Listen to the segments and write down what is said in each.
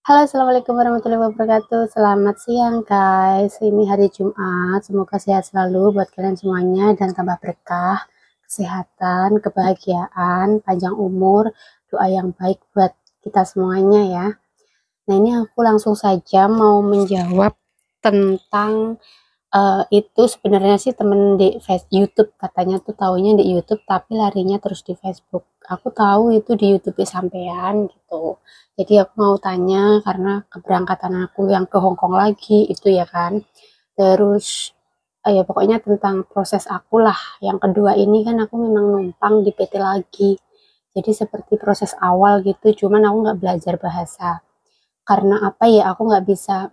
Halo, assalamualaikum warahmatullahi wabarakatuh. Selamat siang, guys. Ini hari Jumat. Semoga sehat selalu buat kalian semuanya dan tambah berkah, kesehatan, kebahagiaan, panjang umur, doa yang baik buat kita semuanya ya. Nah, ini aku langsung saja mau menjawab tentang itu sebenarnya sih temen di YouTube katanya tuh taunya di YouTube tapi larinya terus di Facebook. Aku tahu itu di YouTube sampean gitu. Jadi aku mau tanya karena keberangkatan aku yang ke Hong Kong lagi itu ya kan. Terus ya pokoknya tentang proses aku lah. Yang kedua ini kan aku memang numpang di PT lagi. Jadi seperti proses awal gitu, cuman aku nggak belajar bahasa karena apa ya aku nggak bisa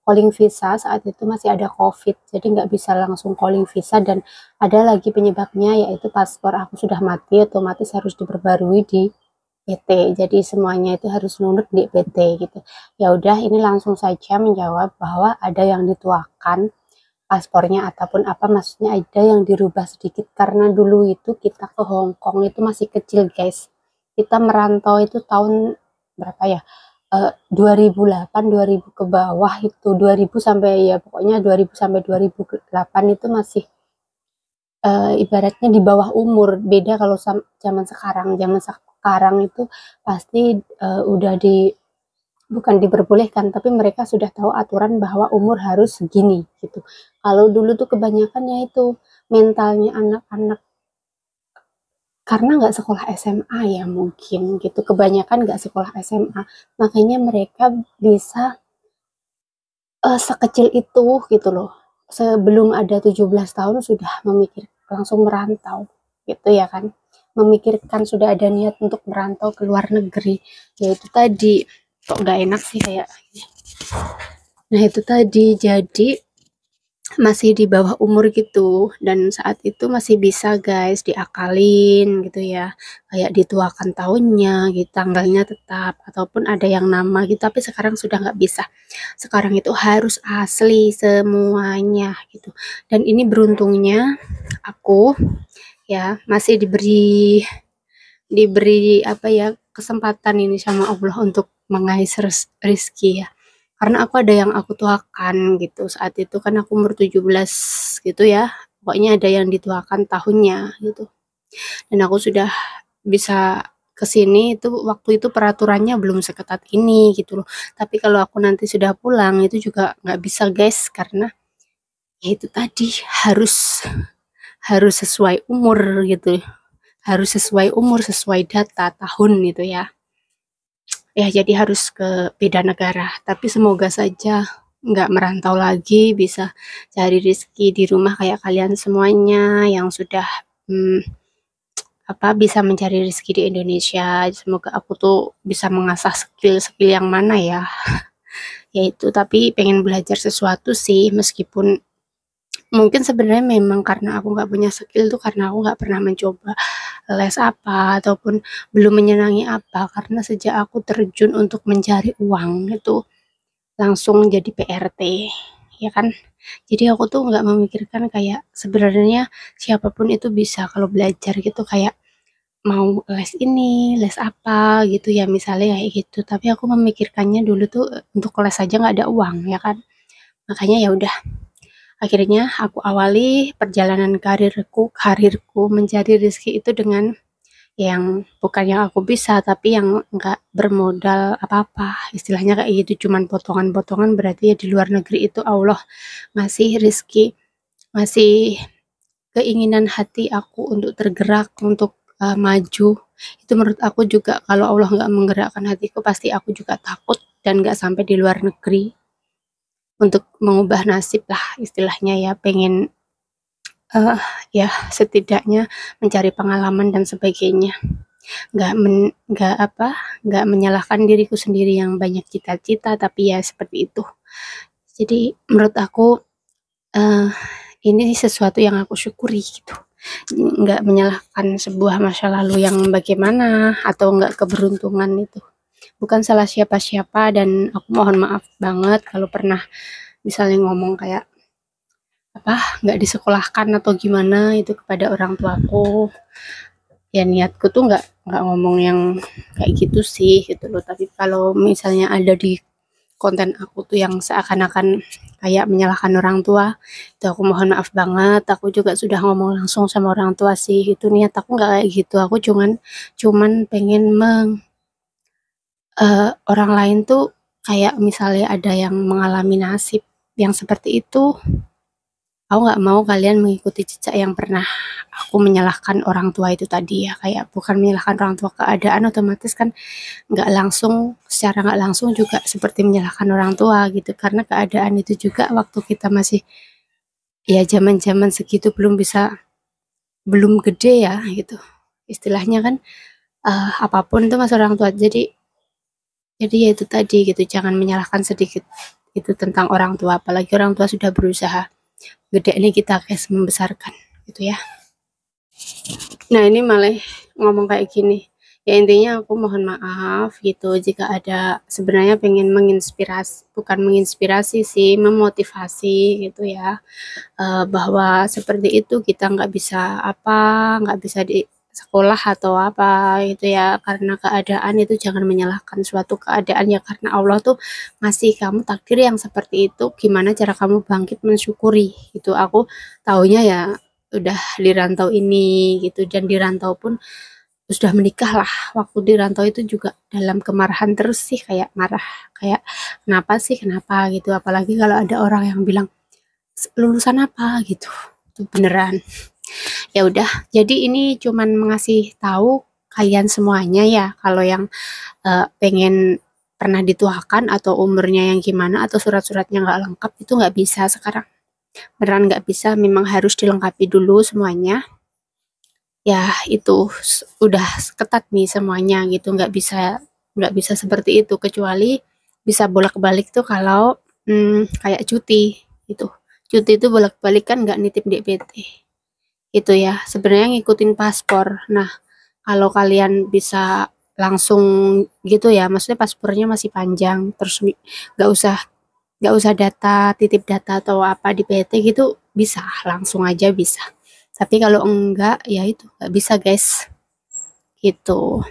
calling visa saat itu masih ada COVID, jadi nggak bisa langsung calling visa dan ada lagi penyebabnya yaitu paspor aku sudah mati, otomatis harus diperbarui di PT. Jadi semuanya itu harus nunut di PT gitu. Ya udah, ini langsung saja menjawab bahwa ada yang dituakan paspornya ataupun apa, maksudnya ada yang dirubah sedikit karena dulu itu kita ke Hong Kong itu masih kecil guys. Kita merantau itu tahun berapa ya? 2008, 2000 ke bawah itu, 2000 sampai ya pokoknya 2000 sampai 2008 itu masih ibaratnya di bawah umur. Beda kalau zaman sekarang. Zaman sekarang itu pasti udah bukan diperbolehkan, tapi mereka sudah tahu aturan bahwa umur harus segini gitu. Kalau dulu tuh kebanyakannya itu mentalnya anak-anak karena nggak sekolah SMA ya mungkin gitu, kebanyakan nggak sekolah SMA, makanya mereka bisa sekecil itu gitu loh. Sebelum ada 17 tahun sudah memikir langsung merantau gitu ya kan. Memikirkan sudah ada niat untuk merantau ke luar negeri. Yaitu tadi kok nggak enak sih kayak. Nah itu tadi jadi masih di bawah umur gitu dan saat itu masih bisa guys diakalin gitu ya, kayak dituakan tahunnya gitu, tanggalnya tetap ataupun ada yang nama gitu, tapi sekarang sudah nggak bisa. Sekarang itu harus asli semuanya gitu. Dan ini beruntungnya aku ya masih diberi diberi apa ya, kesempatan ini sama Allah untuk mengais rezeki ya. Karena aku ada yang aku tuakan gitu. Saat itu kan aku umur 17 gitu ya. Pokoknya ada yang dituakan tahunnya gitu. Dan aku sudah bisa ke sini itu waktu itu peraturannya belum seketat ini gitu loh. Tapi kalau aku nanti sudah pulang itu juga nggak bisa guys karena ya itu tadi harus harus sesuai umur gitu. Harus sesuai umur, sesuai data tahun gitu ya. Ya jadi harus ke beda negara. Tapi semoga saja nggak merantau lagi, bisa cari rezeki di rumah kayak kalian semuanya yang sudah hmm, apa bisa mencari rezeki di Indonesia. Semoga aku tuh bisa mengasah skill-skill yang mana ya. Yaitu tapi pengen belajar sesuatu sih meskipun mungkin sebenarnya memang karena aku nggak punya skill tuh karena aku nggak pernah mencoba les apa ataupun belum menyenangi apa, karena sejak aku terjun untuk mencari uang itu langsung jadi PRT ya kan. Jadi aku tuh nggak memikirkan kayak sebenarnya siapapun itu bisa kalau belajar gitu, kayak mau les ini les apa gitu ya misalnya kayak gitu, tapi aku memikirkannya dulu tuh untuk les aja nggak ada uang ya kan. Makanya ya udah, akhirnya aku awali perjalanan karirku mencari rezeki itu dengan yang bukan yang aku bisa tapi yang nggak bermodal apa-apa, istilahnya kayak gitu, cuman potongan-potongan. Berarti ya di luar negeri itu Allah ngasih rezeki, ngasih keinginan hati aku untuk tergerak untuk maju. Itu menurut aku juga kalau Allah nggak menggerakkan hatiku pasti aku juga takut dan nggak sampai di luar negeri untuk mengubah nasib lah istilahnya ya, pengen uh, ya setidaknya mencari pengalaman dan sebagainya. Nggak apa, nggak menyalahkan diriku sendiri yang banyak cita-cita tapi ya seperti itu. Jadi menurut aku uh, ini sesuatu yang aku syukuri gitu, nggak menyalahkan sebuah masa lalu yang bagaimana atau nggak keberuntungan itu bukan salah siapa-siapa. Dan aku mohon maaf banget kalau pernah misalnya ngomong kayak apa nggak disekolahkan atau gimana itu kepada orang tuaku. Ya niatku tuh nggak ngomong yang kayak gitu sih gitu loh. Tapi kalau misalnya ada di konten aku tuh yang seakan-akan kayak menyalahkan orang tua, itu aku mohon maaf banget. Aku juga sudah ngomong langsung sama orang tua sih. Itu niat aku nggak kayak gitu. Aku cuman cuman pengen orang lain tuh kayak misalnya ada yang mengalami nasib yang seperti itu, aku nggak mau kalian mengikuti jejak yang pernah aku menyalahkan orang tua itu tadi ya, kayak bukan menyalahkan orang tua, keadaan otomatis kan nggak langsung, secara nggak langsung juga seperti menyalahkan orang tua gitu, karena keadaan itu juga waktu kita masih ya zaman-zaman segitu belum gede ya gitu istilahnya kan, apapun itu mas orang tua, jadi ya itu tadi gitu, jangan menyalahkan sedikit itu tentang orang tua, apalagi orang tua sudah berusaha gede ini kita guys membesarkan gitu ya. Nah ini malah ngomong kayak gini, ya intinya aku mohon maaf gitu jika ada, sebenarnya pengen menginspirasi, bukan menginspirasi sih, memotivasi gitu ya, bahwa seperti itu kita nggak bisa apa, nggak bisa di sekolah atau apa gitu ya, karena keadaan itu jangan menyalahkan suatu keadaan ya, karena Allah tuh ngasih kamu takdir yang seperti itu, gimana cara kamu bangkit mensyukuri gitu. Aku taunya ya udah di rantau ini gitu, dan di rantau pun sudah menikah lah, waktu di rantau itu juga dalam kemarahan terus sih, kayak marah, kayak kenapa sih kenapa gitu, apalagi kalau ada orang yang bilang lulusan apa gitu, itu beneran. Ya udah, jadi ini cuman mengasih tahu kalian semuanya ya, kalau yang pengen pernah dituakan atau umurnya yang gimana atau surat-suratnya nggak lengkap itu nggak bisa sekarang, beneran nggak bisa, memang harus dilengkapi dulu semuanya ya. Itu udah ketat nih semuanya gitu, nggak bisa seperti itu, kecuali bisa bolak-balik tuh kalau kayak cuti gitu. Cuti itu bolak-balik kan nggak nitip DPT itu ya, sebenarnya ngikutin paspor. Nah kalau kalian bisa langsung gitu ya, maksudnya paspornya masih panjang, terus nggak usah nggak usah titip data atau apa di PT gitu, bisa langsung aja bisa. Tapi kalau enggak ya itu nggak bisa guys gitu,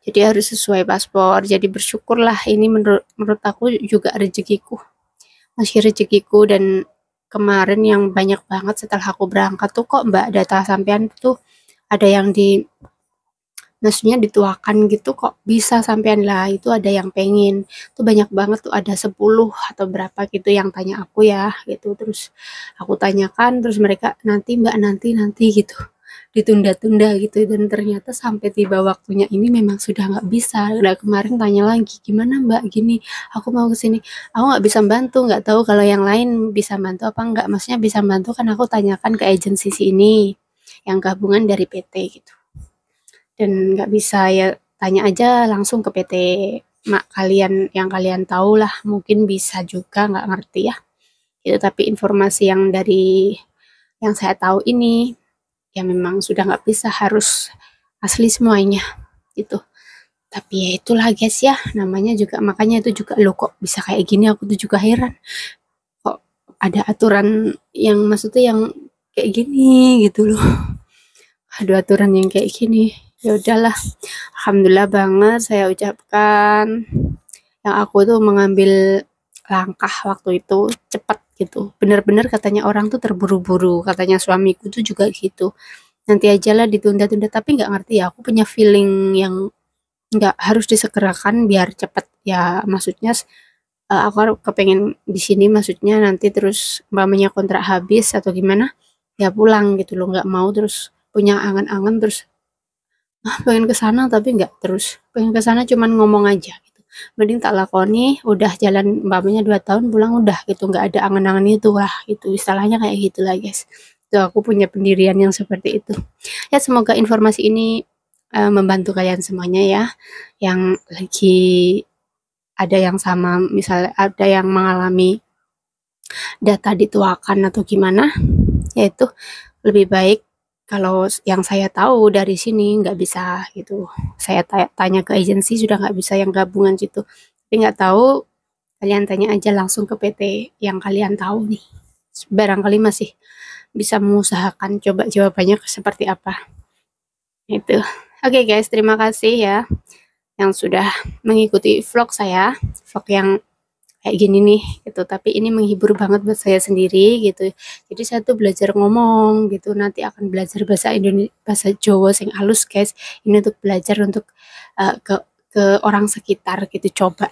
jadi harus sesuai paspor. Jadi bersyukurlah, ini menurut aku juga rezekiku, masih rezekiku. Dan kemarin yang banyak banget setelah aku berangkat tuh, kok mbak data sampean tuh ada yang maksudnya dituakan gitu, kok bisa sampean, lah itu ada yang pengen tuh banyak banget tuh, ada 10 atau berapa gitu yang tanya aku ya gitu. Terus aku tanyakan, terus mereka nanti mbak, nanti gitu, ditunda-tunda gitu, dan ternyata sampai tiba waktunya ini memang sudah nggak bisa. Udah kemarin tanya lagi, gimana mbak gini, aku mau ke sini, aku nggak bisa bantu, nggak tahu kalau yang lain bisa bantu apa enggak. Maksudnya bisa bantu kan aku tanyakan ke agensi sini yang gabungan dari PT gitu, dan nggak bisa ya tanya aja langsung ke PT mak kalian yang kalian tahu lah, mungkin bisa juga, nggak ngerti ya itu. Tapi informasi yang dari yang saya tahu ini ya memang sudah nggak bisa, harus asli semuanya gitu. Tapi ya itulah guys ya, namanya juga, makanya itu juga lo kok bisa kayak gini, aku tuh juga heran kok ada aturan yang maksudnya yang kayak gini gitu loh, ada aturan yang kayak gini. Ya udahlah, alhamdulillah banget saya ucapkan yang aku tuh mengambil langkah waktu itu cepat gitu, bener-bener katanya orang tuh terburu-buru, katanya suamiku tuh juga gitu, nanti aja lah ditunda-tunda. Tapi nggak ngerti ya, aku punya feeling yang nggak harus disegerakan biar cepet ya, maksudnya aku kepengen di sini, maksudnya nanti terus mamanya kontrak habis atau gimana ya pulang gitu loh, nggak mau terus punya angan-angan terus pengen ke sana tapi nggak terus pengen ke sana, cuman ngomong aja gitu. Mending tak lakoni, udah jalan mamanya 2 tahun pulang udah gitu, nggak ada angan-angan itu lah, itu istilahnya kayak gitulah guys. Itu aku punya pendirian yang seperti itu ya. Semoga informasi ini membantu kalian semuanya ya, yang lagi ada yang sama, misalnya ada yang mengalami data dituakan atau gimana, yaitu lebih baik kalau yang saya tahu dari sini nggak bisa gitu. Saya tanya ke agensi sudah nggak bisa yang gabungan gitu. Tapi nggak tahu, kalian tanya aja langsung ke PT yang kalian tahu nih. Barangkali masih bisa mengusahakan, coba jawabannya seperti apa. Itu. Oke guys, terima kasih ya yang sudah mengikuti vlog saya, vlog yang kayak gini nih gitu, tapi ini menghibur banget buat saya sendiri gitu. Jadi saya tuh belajar ngomong gitu, nanti akan belajar bahasa Indonesia, bahasa Jawa sing halus guys. Ini untuk belajar untuk ke orang sekitar gitu, coba.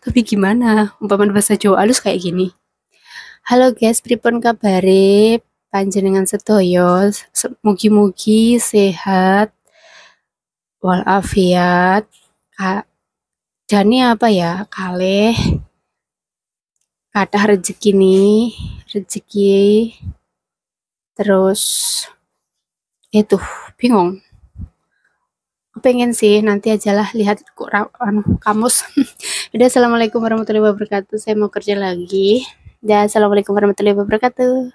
Tapi gimana umpaman bahasa Jawa halus kayak gini? Halo guys, pripun kabare panjenengan sedoyo, mugi-mugi sehat walafiat, jani apa ya, kalih kathah rezeki terus itu bingung, pengen sih nanti ajalah lihat kamus. Udah, assalamualaikum warahmatullahi wabarakatuh, saya mau kerja lagi. Dan assalamualaikum warahmatullahi wabarakatuh.